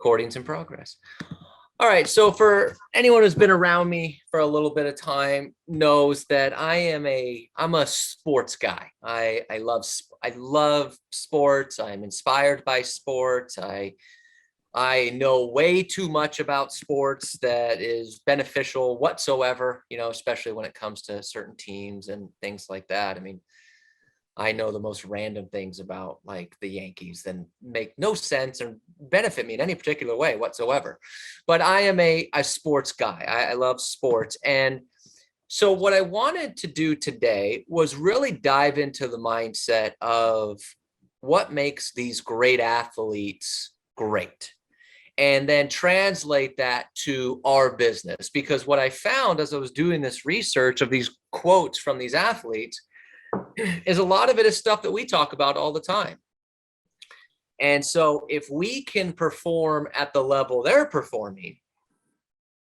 Recordings in progress. All right. So for anyone who's been around me for a little bit of time knows that I'm a sports guy. I love sports. I'm inspired by sports. I know way too much about sports that is beneficial whatsoever, especially when it comes to certain teams and things like that. I mean, I know the most random things about like the Yankees that make no sense and benefit me in any particular way whatsoever. But I am a sports guy. I love sports. And so what I wanted to do today was really dive into the mindset of what makes these great athletes great. And then translate that to our business. Because what I found as I was doing this research of these quotes from these athletes is a lot of it is stuff that we talk about all the time. And so if we can perform at the level they're performing,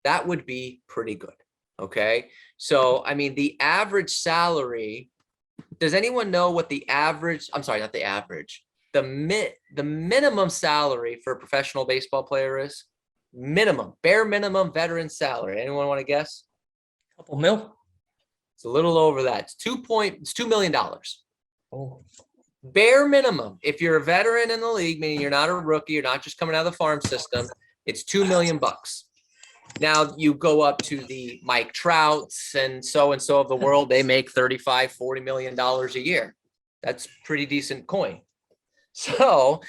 that would be pretty good. Okay. So, I mean, the average salary, does anyone know what the average, I'm sorry, not the average, the minimum salary for a professional baseball player is? Minimum, bare minimum veteran salary. Anyone want to guess? Couple mil. It's a little over that. It's $2 million. Oh. Bare minimum. If you're a veteran in the league, meaning you're not a rookie, you're not just coming out of the farm system, it's $2 million. Now you go up to the Mike Trouts and so of the world, they make $35-40 million a year. That's pretty decent coin. So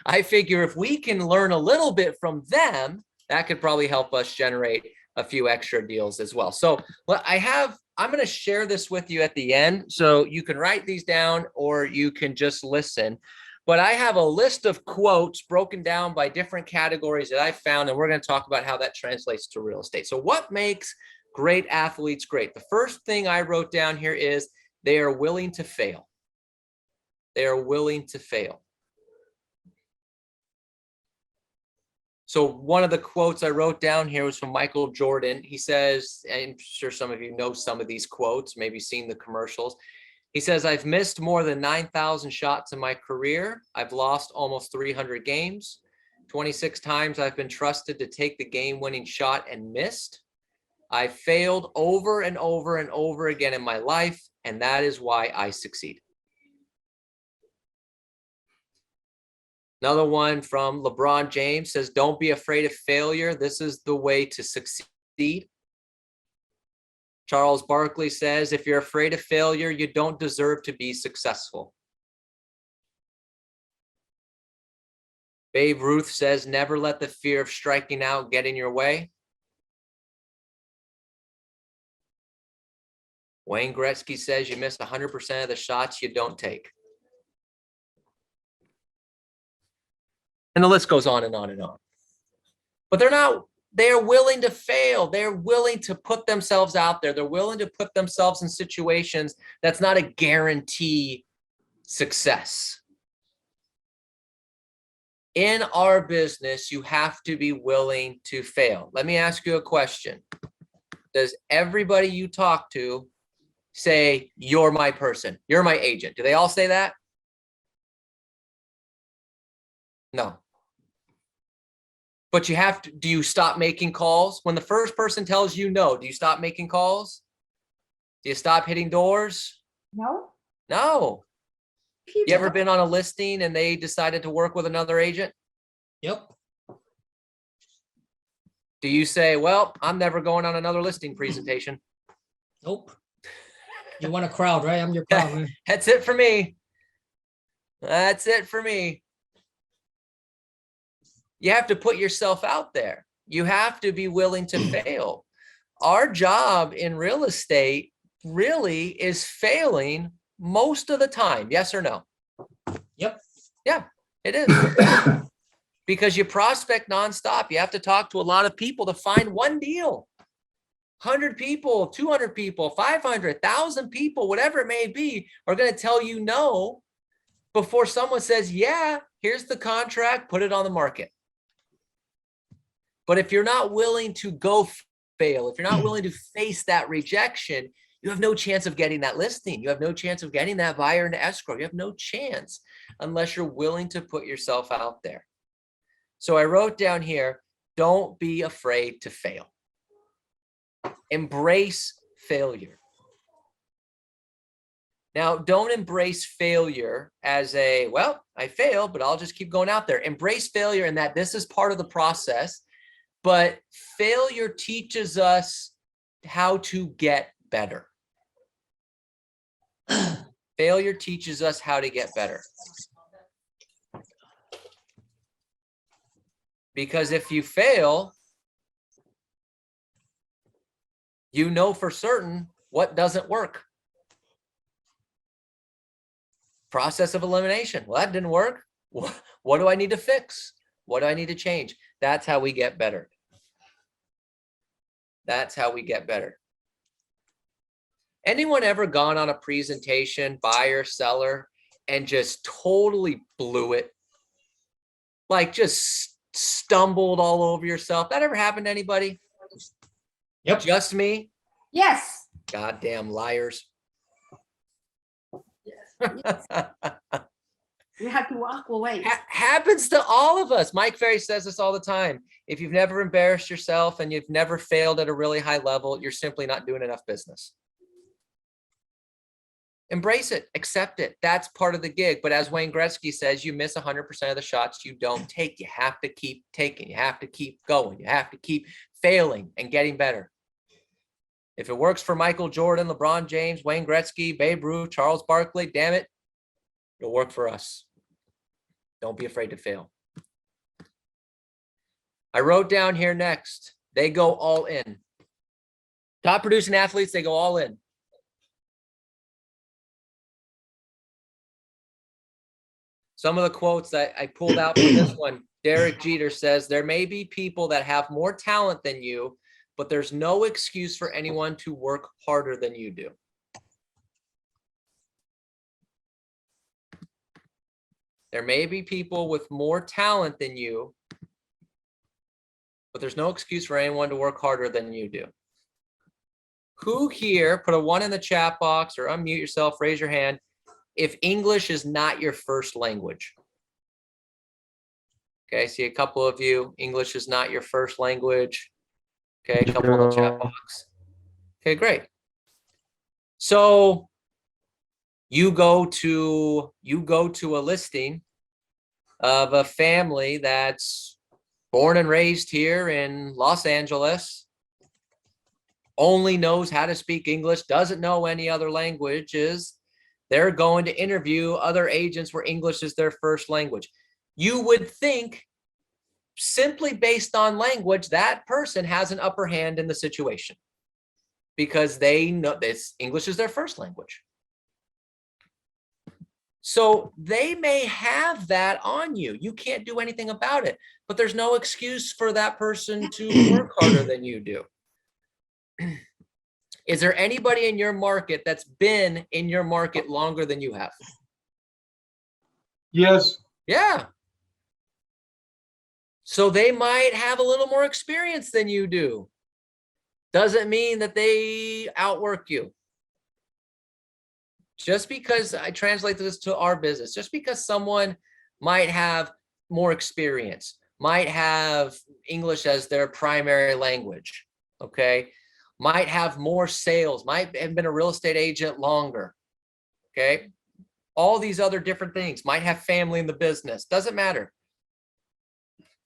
I figure if we can learn a little bit from them, that could probably help us generate a few extra deals as well. So what I'm going to share this with you at the end. So you can write these down or you can just listen. But I have a list of quotes broken down by different categories that I found, and we're going to talk about how that translates to real estate. So what makes great athletes great? The first thing I wrote down here is they are willing to fail. They are willing to fail. So one of the quotes I wrote down here was from Michael Jordan. He says, I'm sure some of you know some of these quotes, maybe seen the commercials. He says, I've missed more than 9,000 shots in my career. I've lost almost 300 games. 26 times I've been trusted to take the game-winning shot and missed. I failed over and over and over again in my life, and that is why I succeed. Another one from LeBron James says, don't be afraid of failure. This is the way to succeed. Charles Barkley says, if you're afraid of failure, you don't deserve to be successful. Babe Ruth says, never let the fear of striking out get in your way. Wayne Gretzky says, you miss 100% of the shots you don't take. And the list goes on and on and on. But they're willing to fail. They're willing to put themselves out there. They're willing to put themselves in situations that's not a guarantee success. In our business, you have to be willing to fail. Let me ask you a question. Does everybody you talk to say, you're my person, you're my agent? Do they all say that? No. But you have to, do you stop making calls? When the first person tells you no, do you stop making calls? Do you stop hitting doors? No. No. You ever been on a listing and they decided to work with another agent? Yep. Do you say, well, I'm never going on another listing presentation? Nope. You want a crowd, right? I'm your crowd, man. That's it for me. That's it for me. You have to put yourself out there. You have to be willing to fail. Our job in real estate really is failing most of the time. Yes or no? Yep. Yeah, it is. Because you prospect nonstop. You have to talk to a lot of people to find one deal. 100 people, 200 people, 500, 1,000 people, whatever it may be, are going to tell you no before someone says, yeah, here's the contract, put it on the market. But if you're not willing to go fail, if you're not willing to face that rejection, you have no chance of getting that listing. You have no chance of getting that buyer into escrow. You have no chance unless you're willing to put yourself out there. So I wrote down here, don't be afraid to fail. Embrace failure. Now, don't embrace failure as a, well, I failed, but I'll just keep going out there. Embrace failure in that this is part of the process, but failure teaches us how to get better. Failure teaches us how to get better. Because if you fail, you know for certain what doesn't work. Process of elimination. Well, that didn't work. What do I need to fix? What do I need to change? That's how we get better. That's how we get better. Anyone ever gone on a presentation, buyer, seller, and just totally blew it? Like just stumbled all over yourself? That ever happened to anybody? Yep. Just me? Yes. Goddamn liars. You have to walk away. Happens to all of us. Mike Ferry says this all the time. If you've never embarrassed yourself and you've never failed at a really high level, you're simply not doing enough business. Embrace it, accept it. That's part of the gig. But as Wayne Gretzky says, you miss 100% of the shots you don't take. You have to keep taking. You have to keep going. You have to keep failing and getting better. If it works for Michael Jordan, LeBron James, Wayne Gretzky, Babe Ruth, Charles Barkley, damn it, it'll work for us. Don't be afraid to fail. I wrote down here next, they go all in. Top producing athletes, they go all in. Some of the quotes that I pulled out from this one, Derek Jeter says, there may be people that have more talent than you, but there's no excuse for anyone to work harder than you do. There may be people with more talent than you, but there's no excuse for anyone to work harder than you do. Who here, put a 1 in the chat box or unmute yourself, raise your hand, if English is not your first language? Okay, I see a couple of you, English is not your first language. Okay, a couple in the chat box. Okay, great. So you go to a listing of a family that's born and raised here in Los Angeles, only knows how to speak English, doesn't know any other languages. They're going to interview other agents where English is their first language. You would think, simply based on language, that person has an upper hand in the situation because they know this English is their first language. So they may have that on you. You can't do anything about it, but there's no excuse for that person to work harder than you do. Is there anybody in your market that's been in your market longer than you have? Yes. Yeah. So they might have a little more experience than you do. Doesn't mean that they outwork you. Just because I translate this to our business, just because someone might have more experience, might have English as their primary language, okay, might have more sales, might have been a real estate agent longer, okay, all these other different things, might have family in the business, doesn't matter.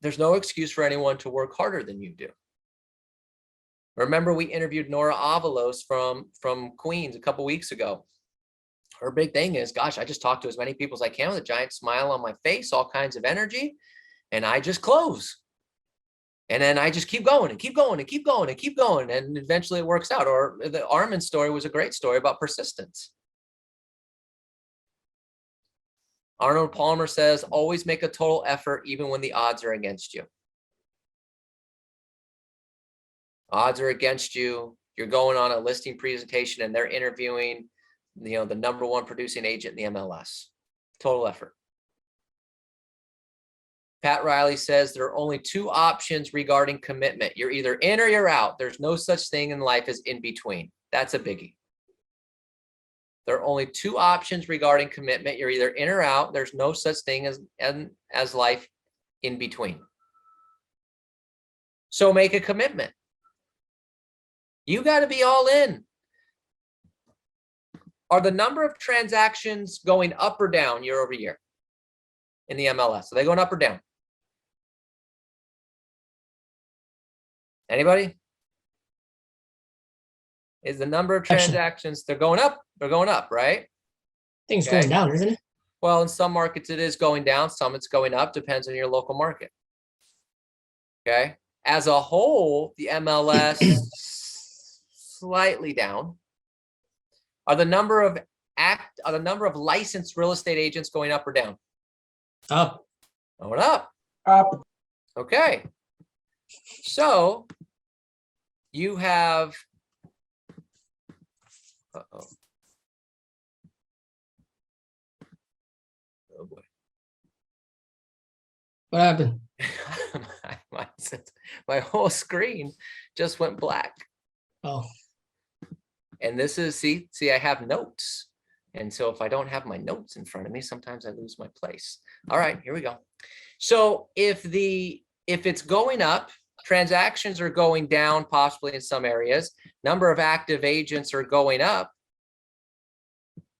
There's no excuse for anyone to work harder than you do. Remember, we interviewed Nora Avalos from Queens a couple weeks ago. Her big thing is, gosh, I just talk to as many people as I can with a giant smile on my face, all kinds of energy, and I just close. And then I just keep going and keep going and keep going and keep going. And eventually it works out. Or the Armin story was a great story about persistence. Arnold Palmer says, always make a total effort, even when the odds are against you. Odds are against you. You're going on a listing presentation and they're interviewing, the #1 producing agent in the MLS. Total effort. Pat Riley says there are only 2 options regarding commitment. You're either in or you're out. There's no such thing in life as in between. That's a biggie. There are only 2 options regarding commitment. You're either in or out. There's no such thing as life in between. So make a commitment. You got to be all in. Are the number of transactions going up or down year over year in the MLS? Are they going up or down? Anybody? Is the number of transactions, they're going up, right? Things Okay. going down, isn't it? Well, in some markets it is going down, some it's going up, depends on your local market. Okay. As a whole, the MLS slightly down. Are the number of licensed real estate agents going up or down? Up. Going up. Up. Okay. So you have oh boy. What happened? my whole screen just went black. Oh, And this is, see, I have notes. And so if I don't have my notes in front of me, sometimes I lose my place. All right, here we go. So if it's going up, transactions are going down, possibly in some areas, number of active agents are going up,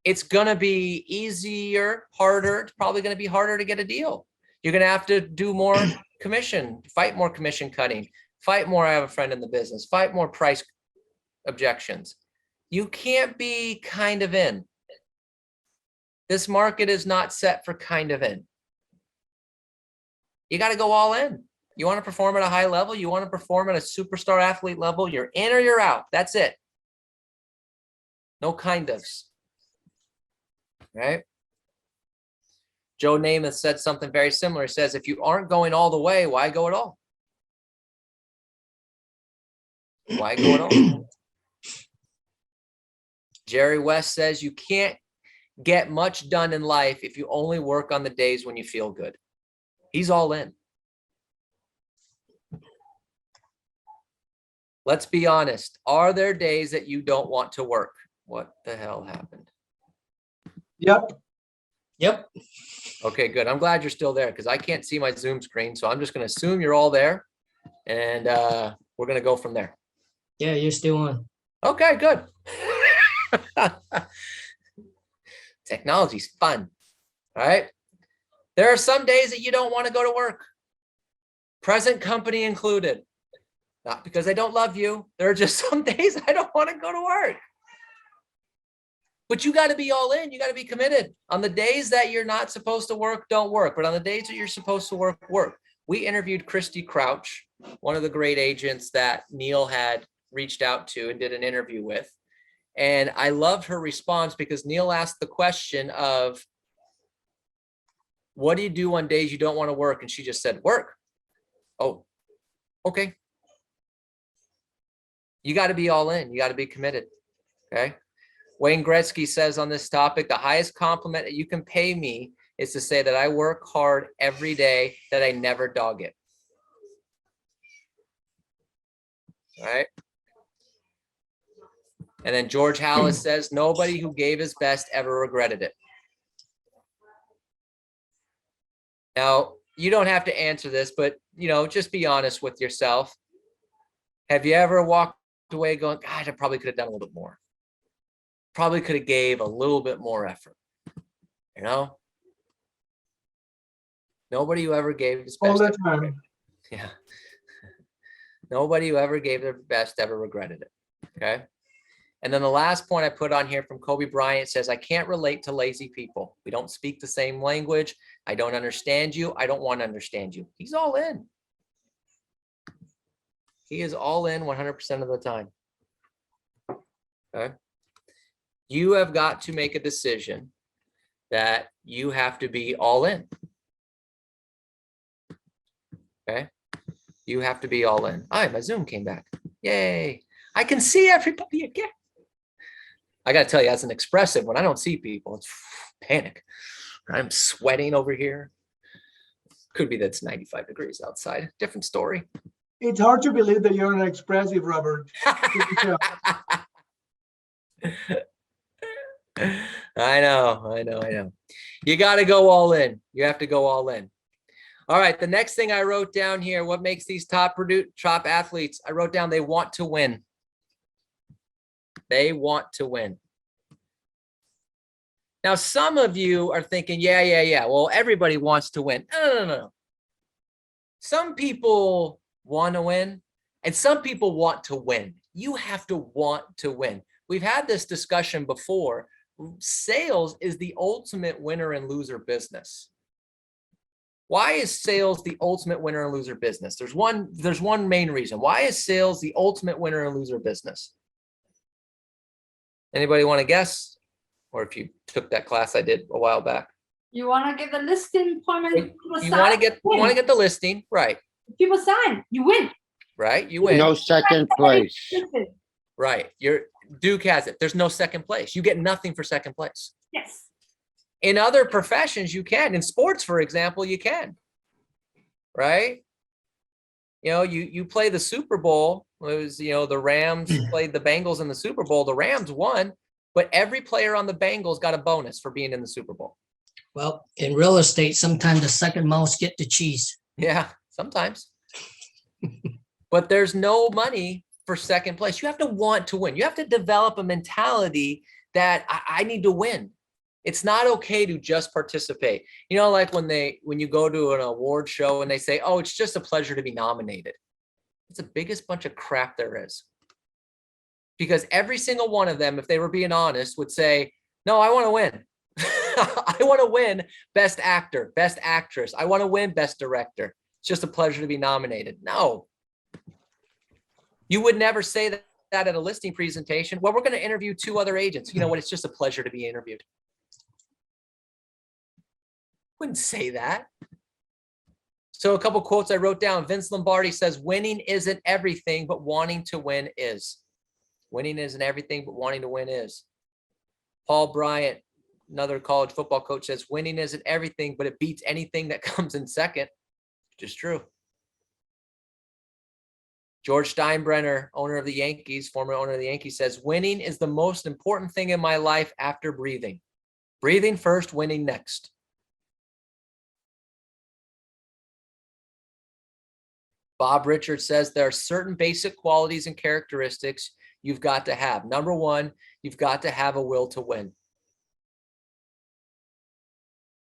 it's going to be easier, harder. It's probably going to be harder to get a deal. You're going to have to do more commission, fight more commission cutting, fight more. I have a friend in the business, fight more price objections. You can't be kind of in. This market is not set for kind of in. You got to go all in. You want to perform at a high level. You want to perform at a superstar athlete level. You're in or you're out. That's it. No kind ofs. Right? Joe Namath said something very similar. He says, if you aren't going all the way, why go at all? Why go at all? Jerry West says, you can't get much done in life if you only work on the days when you feel good. He's all in. Let's be honest. Are there days that you don't want to work? What the hell happened? Yep. yep. Okay, good. I'm glad you're still there because I can't see my Zoom screen. So I'm just going to assume you're all there and we're going to go from there. Yeah, you're still on. Okay, good. Technology's fun. All right. There are some days that you don't want to go to work. Present company included. Not because I don't love you. There are just some days I don't want to go to work. But you got to be all in. You got to be committed. On the days that you're not supposed to work, don't work. But on the days that you're supposed to work, work. We interviewed Christy Crouch, one of the great agents that Neil had reached out to and did an interview with. And I loved her response because Neil asked the question of, what do you do on days you don't want to work? And she just said, work. Oh, okay. You got to be all in. You got to be committed. Okay. Wayne Gretzky says on this topic, the highest compliment that you can pay me is to say that I work hard every day, that I never dog it. All right. And then George Hallis says, nobody who gave his best ever regretted it. Now, you don't have to answer this, but, just be honest with yourself. Have you ever walked away going, God, I probably could have done a little bit more. Probably could have gave a little bit more effort. Nobody who ever gave his best. All the time. Yeah. Nobody who ever gave their best ever regretted it. Okay. And then the last point I put on here from Kobe Bryant says, I can't relate to lazy people. We don't speak the same language. I don't understand you. I don't want to understand you. He's all in. He is all in 100% of the time. Okay. You have got to make a decision that you have to be all in. Okay. You have to be all in. All right, my Zoom came back. Yay. I can see everybody again. I got to tell you, as an expressive, when I don't see people, it's panic. I'm sweating over here. Could be that it's 95 degrees outside. Different story. It's hard to believe that you're an expressive, Robert. I know. You got to go all in. You have to go all in. All right, the next thing I wrote down here, what makes these top athletes? I wrote down they want to win. They want to win. Now, some of you are thinking, yeah. Well, everybody wants to win. No. Some people want to win, and some people want to win. You have to want to win. We've had this discussion before. Sales is the ultimate winner and loser business. Why is sales the ultimate winner and loser business? There's one main reason. Why is sales the ultimate winner and loser business? Anybody want to guess? Or if you took that class I did a while back. You want to get the listing appointment? You want to get the listing, right? People sign, you win. Right? You win. No second place. Right. Duke has it. There's no second place. You get nothing for second place. Yes. In other professions, you can. In sports, for example, you can. Right? You play the Super Bowl. It was, the Rams played the Bengals in the Super Bowl. The Rams won, but every player on the Bengals got a bonus for being in the Super Bowl. Well, in real estate, sometimes the second mouse get the cheese. Yeah, sometimes. But there's no money for second place. You have to want to win. You have to develop a mentality that I need to win. It's not okay to just participate. Like when you go to an award show and they say, oh, it's just a pleasure to be nominated. It's the biggest bunch of crap there is. Because every single one of them, if they were being honest, would say, no, I want to win. I want to win best actor, best actress. I want to win best director. It's just a pleasure to be nominated. No. You would never say that at a listing presentation. Well, we're going to interview 2 other agents. You know what? It's just a pleasure to be interviewed. Wouldn't say that. So a couple quotes I wrote down. Vince Lombardi says, winning isn't everything, but wanting to win is. Winning isn't everything, but wanting to win is. Paul Bryant, another college football coach, says, winning isn't everything, but it beats anything that comes in second, which is true. George Steinbrenner, owner of the Yankees, former owner of the Yankees, says, winning is the most important thing in my life after breathing. Breathing first, winning next. Bob Richards says there are certain basic qualities and characteristics you've got to have. Number 1, you've got to have a will to win.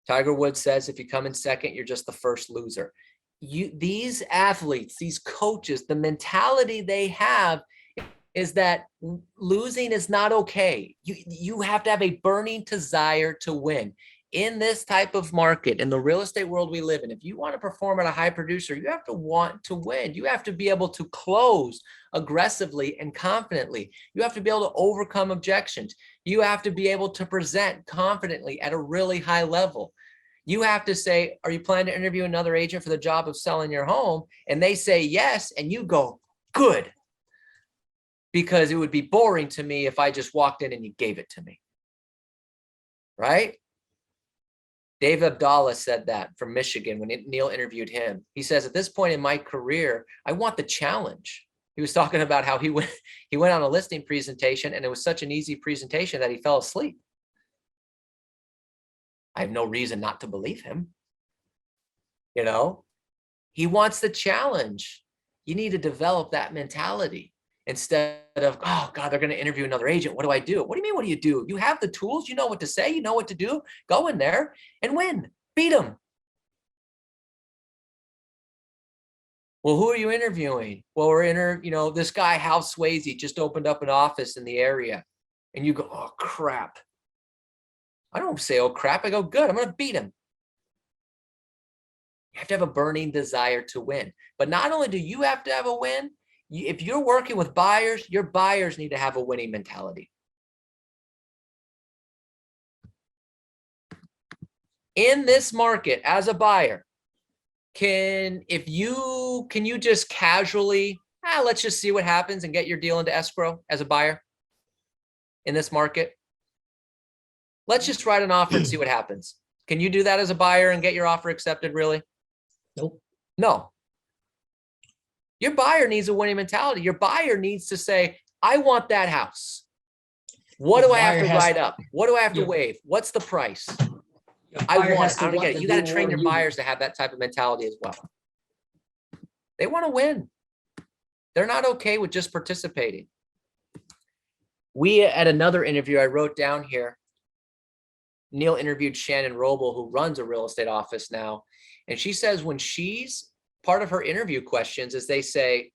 Tiger Woods says if you come in second, you're just the first loser. These athletes, these coaches, the mentality they have is that losing is not okay. You have to have a burning desire to win. In this type of market, in the real estate world we live in, if you want to perform at a high producer, you have to want to win. You have to be able to close aggressively and confidently. You have to be able to overcome objections. You have to be able to present confidently at a really high level. You have to say, are you planning to interview another agent for the job of selling your home? And they say yes, and you go, good. Because it would be boring to me if I just walked in and you gave it to me. Right? Dave Abdallah said that from Michigan when Neil interviewed him. He says, at this point in my career, I want the challenge. He was talking about how he went on a listing presentation and it was such an easy presentation that he fell asleep. I have no reason not to believe him. He wants the challenge. You need to develop that mentality instead of, oh God, they're going to interview another agent. What do I do? What do you mean? What do you do? You have the tools. You know what to say. You know what to do. Go in there and win. Beat them. Well, who are you interviewing? Well, we're this guy, Hal Swayze, just opened up an office in the area. And you go, oh crap. I don't say, oh crap. I go, good. I'm going to beat him. You have to have a burning desire to win. But not only do you have to have a win, if you're working with buyers, your buyers need to have a winning mentality. In this market, as a buyer, can you just casually, let's just see what happens and get your deal into escrow as a buyer in this market? Let's just write an offer and see what happens. Can you do that as a buyer and get your offer accepted, really? Nope. No. Your buyer needs a winning mentality. Your buyer needs to say, I want that house. What do I have to write up? What do I have to waive? What's the price? I buyer has want. to I don't want get it. to You got to do train more your than you do. buyers to have that type of mentality as well. They want to win. They're not okay with just participating. We, at another interview I wrote down here, Neil interviewed Shannon Roble, who runs a real estate office now. And she says when she's part of her interview questions is they say,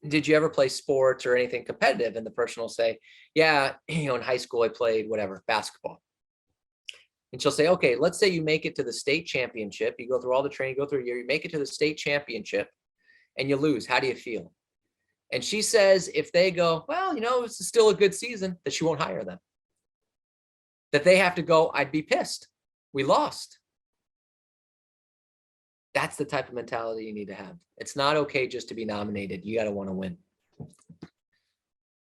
did you ever play sports or anything competitive? And the person will say, yeah, in high school, I played whatever, basketball. And she'll say, okay, let's say you make it to the state championship. You go through all the training, go through a year, you make it to the state championship and you lose. How do you feel? And she says, if they go, well, it's still a good season, that she won't hire them. That they have to go, I'd be pissed. We lost. That's the type of mentality you need to have. It's not okay just to be nominated. You got to want to win.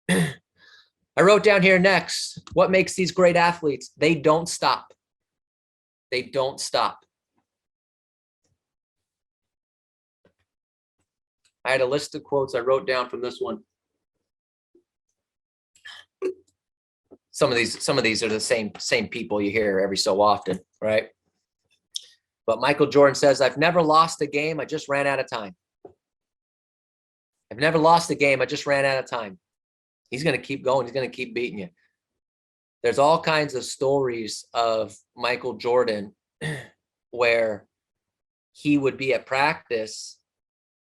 I wrote down here next, what makes these great athletes? They don't stop. They don't stop. I had a list of quotes I wrote down from this one. Some of these are the same people you hear every so often, right? But Michael Jordan says, I've never lost a game. I just ran out of time. I've never lost a game. I just ran out of time. He's going to keep going. He's going to keep beating you. There's all kinds of stories of Michael Jordan where he would be at practice,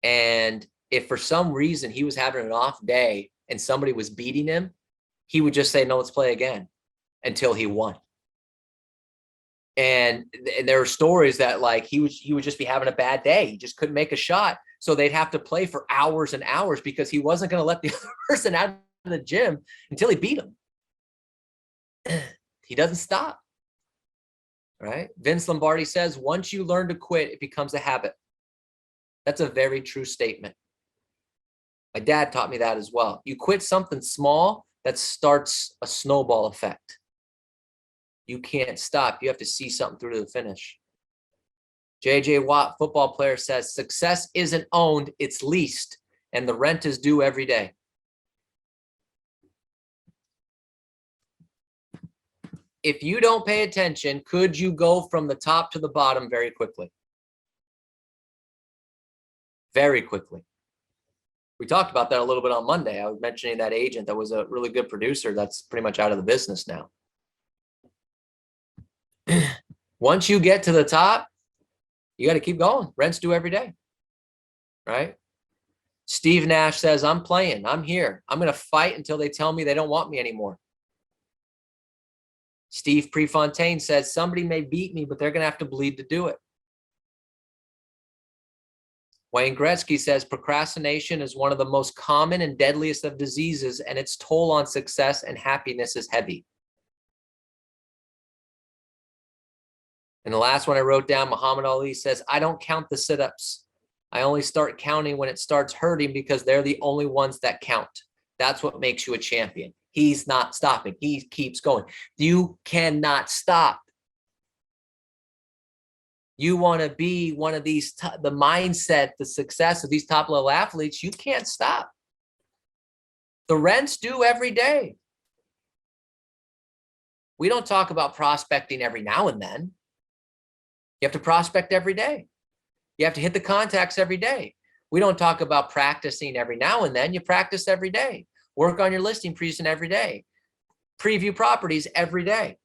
and if for some reason he was having an off day and somebody was beating him, he would just say, no, let's play again until he won. And there are stories that like he would just be having a bad day. He just couldn't make a shot. So they'd have to play for hours and hours because he wasn't going to let the other person out of the gym until he beat him. He doesn't stop. Right? Vince Lombardi says, once you learn to quit, it becomes a habit. That's a very true statement. My dad taught me that as well. You quit something small, that starts a snowball effect. You can't stop. You have to see something through to the finish. J.J. Watt, football player, says, success isn't owned, it's leased, and the rent is due every day. If you don't pay attention, could you go from the top to the bottom very quickly? Very quickly. We talked about that a little bit on Monday. I was mentioning that agent that was a really good producer that's pretty much out of the business now. Once you get to the top, you got to keep going. Rent's due every day, right? Steve Nash says, I'm playing. I'm here. I'm going to fight until they tell me they don't want me anymore. Steve Prefontaine says, somebody may beat me, but they're going to have to bleed to do it. Wayne Gretzky says, procrastination is one of the most common and deadliest of diseases, and its toll on success and happiness is heavy. And the last one I wrote down, Muhammad Ali says, I don't count the sit-ups. I only start counting when it starts hurting because they're the only ones that count. That's what makes you a champion. He's not stopping. He keeps going. You cannot stop. You want to be one of these, the mindset, the success of these top level athletes, you can't stop. The rent's due every day. We don't talk about prospecting every now and then. You have to prospect every day. You have to hit the contacts every day. We don't talk about practicing every now and then. You practice every day. Work on your listing presentation every day. Preview properties every day.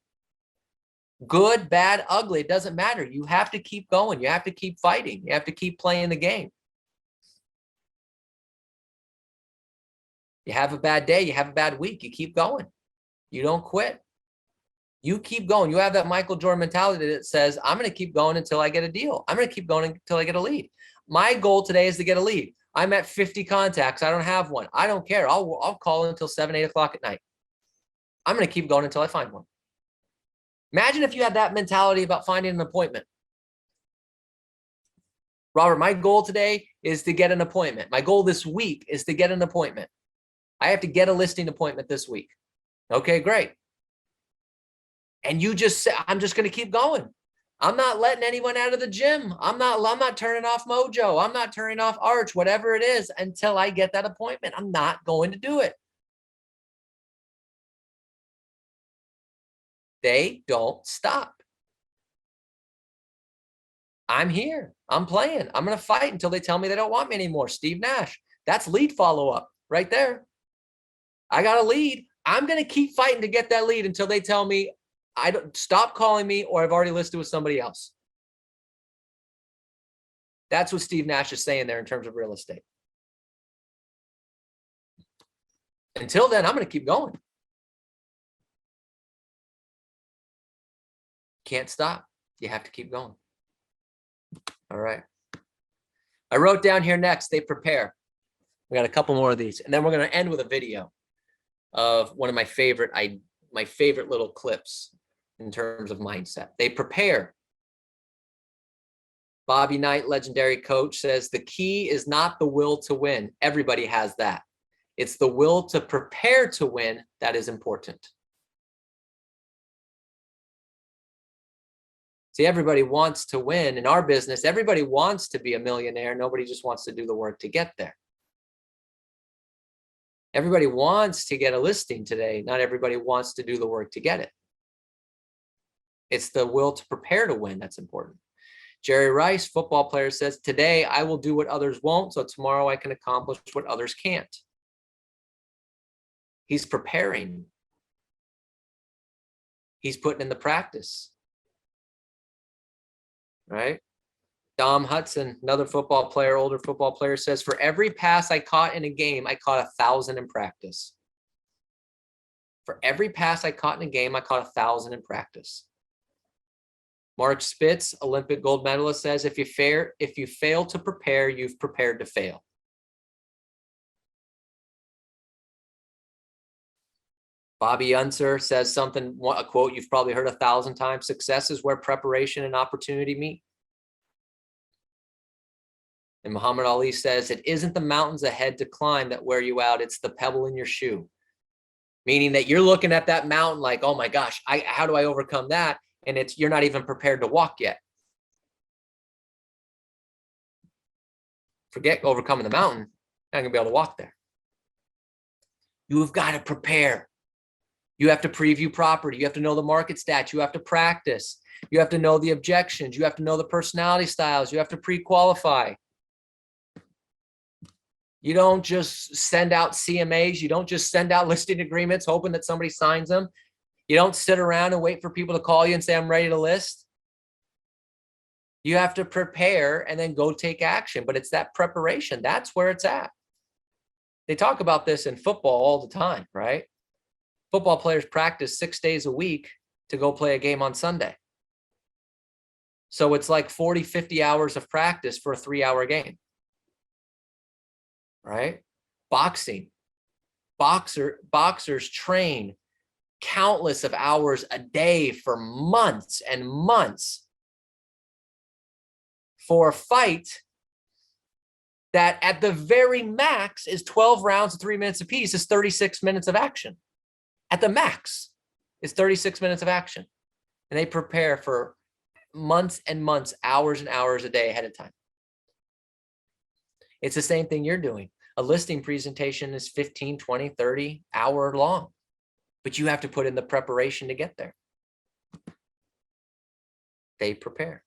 Good, bad, ugly, it doesn't matter. You have to keep going. You have to keep fighting. You have to keep playing the game. You have a bad day, you have a bad week, you keep going. You don't quit. You keep going. You have that Michael Jordan mentality that says, I'm going to keep going until I get a deal. I'm going to keep going until I get a lead. My goal today is to get a lead. I'm at 50 contacts. I don't have one. I don't care. I'll call until 7, 8 o'clock at night. I'm going to keep going until I find one. Imagine if you had that mentality about finding an appointment. Robert, my goal today is to get an appointment. My goal this week is to get an appointment. I have to get a listing appointment this week. Okay, great. And you just say, I'm just going to keep going. I'm not letting anyone out of the gym. I'm not turning off Mojo. I'm not turning off Arch, whatever it is, until I get that appointment. I'm not going to do it. They don't stop. I'm here. I'm playing. I'm going to fight until they tell me they don't want me anymore. Steve Nash. That's lead follow-up right there. I got a lead. I'm going to keep fighting to get that lead until they tell me I don't stop calling me or I've already listed with somebody else. That's what Steve Nash is saying there in terms of real estate. Until then, I'm going to keep going. Can't stop. You have to keep going. All right. I wrote down here next, they prepare. We got a couple more of these, and then we're going to end with a video of one of my favorite little clips in terms of mindset. They prepare. Bobby Knight, legendary coach, says the key is not the will to win. Everybody has that. It's the will to prepare to win that is important. See, everybody wants to win in our business. Everybody wants to be a millionaire. Nobody just wants to do the work to get there. Everybody wants to get a listing today. Not everybody wants to do the work to get it. It's the will to prepare to win that's important. Jerry Rice, football player, says, today I will do what others won't, so tomorrow I can accomplish what others can't. He's preparing. He's putting in the practice. Right? Dom Hudson, another football player, older football player, says, for every pass I caught in a game, I caught 1,000 in practice. For every pass I caught in a game, I caught 1,000 in practice. Mark Spitz, Olympic gold medalist, says, if you fail to prepare, you've prepared to fail. Bobby Unser says something, a quote you've probably heard 1,000 times, success is where preparation and opportunity meet. And Muhammad Ali says, it isn't the mountains ahead to climb that wear you out, it's the pebble in your shoe. Meaning that you're looking at that mountain like, oh my gosh, how do I overcome that? And you're not even prepared to walk yet. Forget overcoming the mountain, you're not gonna be able to walk there. You've got to prepare. You have to preview property. You have to know the market stats. You have to practice. You have to know the objections. You have to know the personality styles. You have to pre-qualify. You don't just send out CMAs. You don't just send out listing agreements hoping that somebody signs them. You don't sit around and wait for people to call you and say, I'm ready to list. You have to prepare and then go take action. But it's that preparation. That's where it's at. They talk about this in football all the time, right? Football players practice 6 days a week to go play a game on Sunday. So it's like 40, 50 hours of practice for a 3-hour game, right? Boxing. Boxers train countless of hours a day for months and months for a fight that at the very max is 12 rounds of 3 minutes apiece, is 36 minutes of action. At the max is 36 minutes of action. And they prepare for months and months, hours and hours a day ahead of time. It's the same thing you're doing. A listing presentation is 15, 20, 30 hour long, but you have to put in the preparation to get there. They prepare.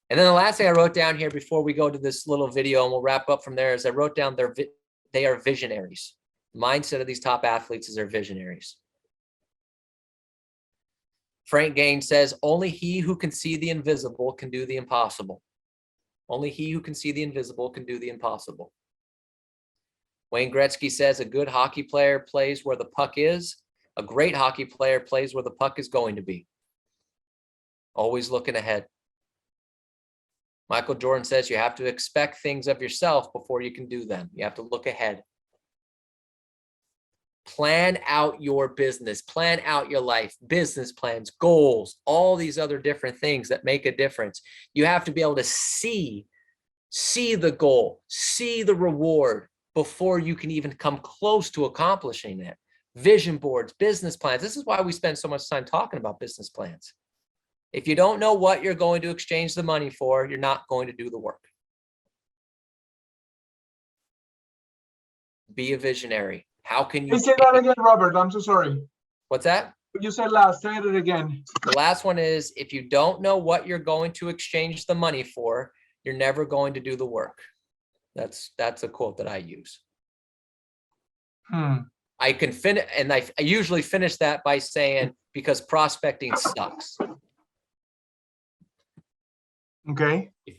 And then the last thing I wrote down here before we go to this little video and we'll wrap up from there is I wrote down they are visionaries. The mindset of these top athletes is they're visionaries. Frank Gaines says, only he who can see the invisible can do the impossible. Only he who can see the invisible can do the impossible. Wayne Gretzky says, a good hockey player plays where the puck is. A great hockey player plays where the puck is going to be. Always looking ahead. Michael Jordan says you have to expect things of yourself before you can do them. You have to look ahead. Plan out your business, plan out your life, business plans, goals, all these other different things that make a difference. You have to be able to see the goal, see the reward before you can even come close to accomplishing it. Vision boards, business plans. This is why we spend so much time talking about business plans. If you don't know what you're going to exchange the money for, you're not going to do the work. Be a visionary. How can you Say that again, Robert. I'm so sorry. What's that? you said last, say it again. The last one is, if you don't know what you're going to exchange the money for, you're never going to do the work. That's a quote that I use. I can finish, and I usually finish that by saying, because prospecting sucks. Okay. If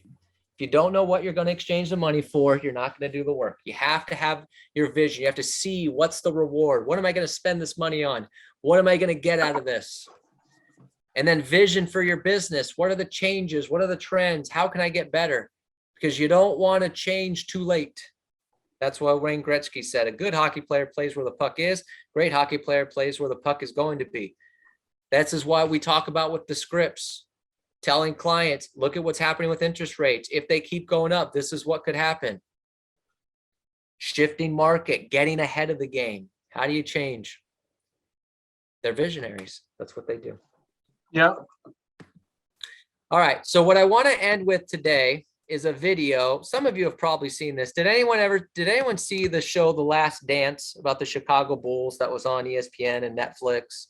you don't know what you're going to exchange the money for, you're not going to do the work. You have to have your vision. You have to see, what's the reward? What am I going to spend this money on? What am I going to get out of this? And then vision for your business. What are the changes? What are the trends? How can I get better? Because you don't want to change too late. That's what Wayne Gretzky said. A good hockey player plays where the puck is. Great hockey player plays where the puck is going to be. That's is why we talk about with the scripts, telling clients, look at what's happening with interest rates. If they keep going up, this is what could happen. Shifting market, getting ahead of the game. How do you change? They're visionaries. That's what they do. Yeah. All right. So what I want to end with today is a video. Some of you have probably seen this. Did anyone see the show The Last Dance about the Chicago Bulls that was on ESPN and Netflix?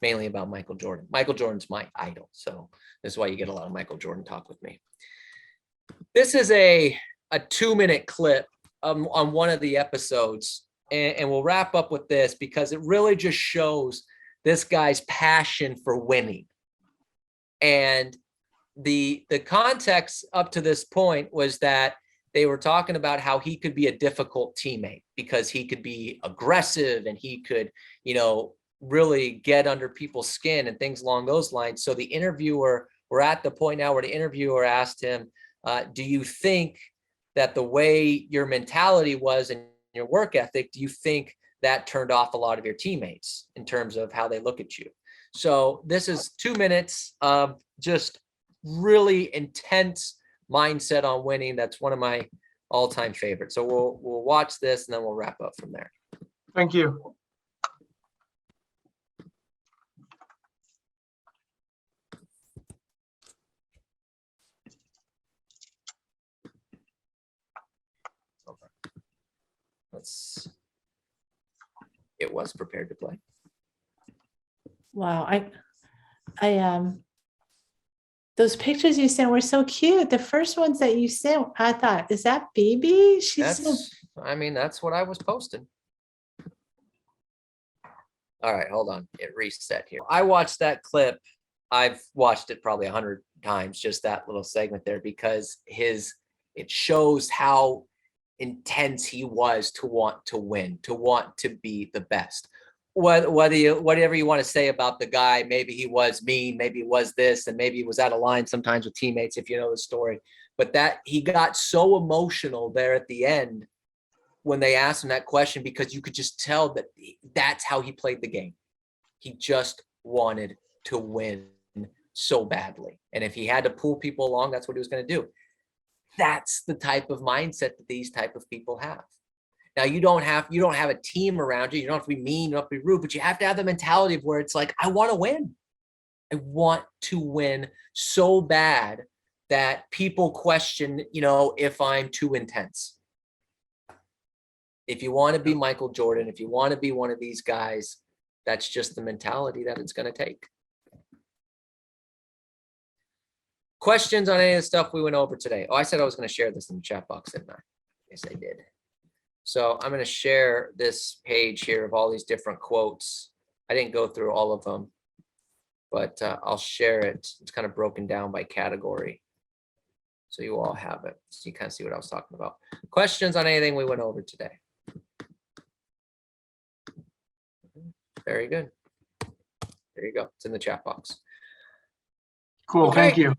Mainly about Michael Jordan. Michael Jordan's my idol. So this is why you get a lot of Michael Jordan talk with me. This is a 2-minute clip on one of the episodes. And we'll wrap up with this because it really just shows this guy's passion for winning. And the context up to this point was that they were talking about how he could be a difficult teammate because he could be aggressive and he could, really get under people's skin and things along those lines. So the interviewer, we're at the point now where the interviewer asked him, do you think that the way your mentality was and your work ethic, do you think that turned off a lot of your teammates in terms of how they look at you? So this is 2 minutes of just really intense mindset on winning. That's one of my all-time favorites. So we'll watch this and then we'll wrap up from there. Thank you. It was prepared to play. Wow, those pictures you sent were so cute. The first ones that you sent, I thought, is that baby? She's so... That's what I was posting. All right, hold on. It reset here. I watched that clip. I've watched it probably 100 times, just that little segment there, because it shows how intense he was to want to win, to want to be the best. Whatever you want to say about the guy, maybe he was mean, maybe it was this, and maybe he was out of line sometimes with teammates, if you know the story. But that he got so emotional there at the end when they asked him that question, because you could just tell that that's how he played the game. He just wanted to win so badly. And if he had to pull people along, that's what he was going to do. That's the type of mindset that these type of people have. Now, you don't have a team around you. You don't have to be mean, you don't have to be rude, but you have to have the mentality of where it's like, I want to win. I want to win so bad that people question, if I'm too intense. If you want to be Michael Jordan, if you want to be one of these guys, that's just the mentality that it's going to take. Questions on any of the stuff we went over today? Oh, I said I was going to share this in the chat box, didn't I? Yes, I did. So I'm going to share this page here of all these different quotes. I didn't go through all of them, but I'll share it. It's kind of broken down by category. So you all have it. So you kind of see what I was talking about. Questions on anything we went over today? Very good. There you go. It's in the chat box. Cool. Okay. Thank you.